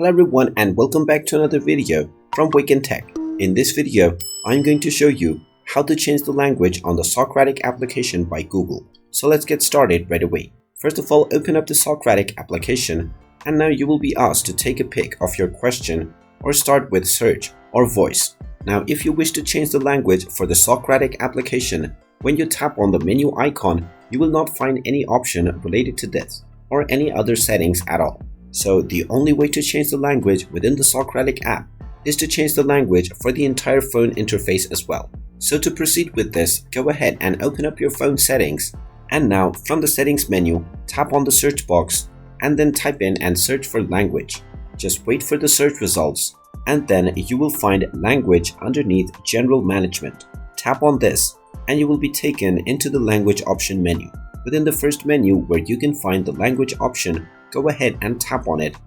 Hello everyone and welcome back to another video from Wake&Tech. In this video, I'm going to show you how to change the language on the Socratic application by Google. So let's get started right away. First of all, open up the Socratic application and now you will be asked to take a pic of your question or start with search or voice. Now if you wish to change the language for the Socratic application, when you tap on the menu icon, you will not find any option related to this or any other settings at all. So the only way to change the language within the Socratic app is to change the language for the entire phone interface as well. So to proceed with this, go ahead and open up your phone settings, and now from the settings menu, tap on the search box and then type in and search for language. Just wait for the search results and then you will find language underneath general management. Tap on this and you will be taken into the language option menu. Within the first menu where you can find the language option, go ahead and tap on it,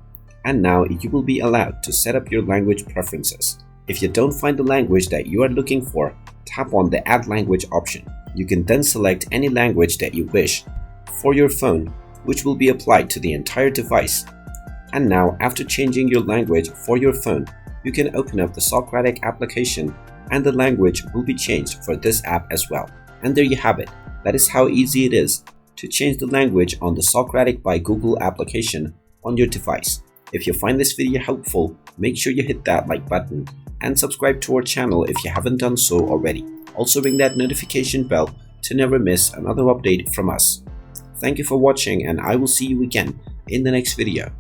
and now you will be allowed to set up your language preferences. If you don't find the language that you are looking for, tap on the Add Language option. You can then select any language that you wish for your phone, which will be applied to the entire device. And now, after changing your language for your phone, you can open up the Socratic application and the language will be changed for this app as well. And there you have it. That is how easy it is to change the language on the Socratic by Google application on your device. If you find this video helpful, make sure you hit that like button and subscribe to our channel if you haven't done so already. Also ring that notification bell to never miss another update from us. Thank you for watching and I will see you again in the next video.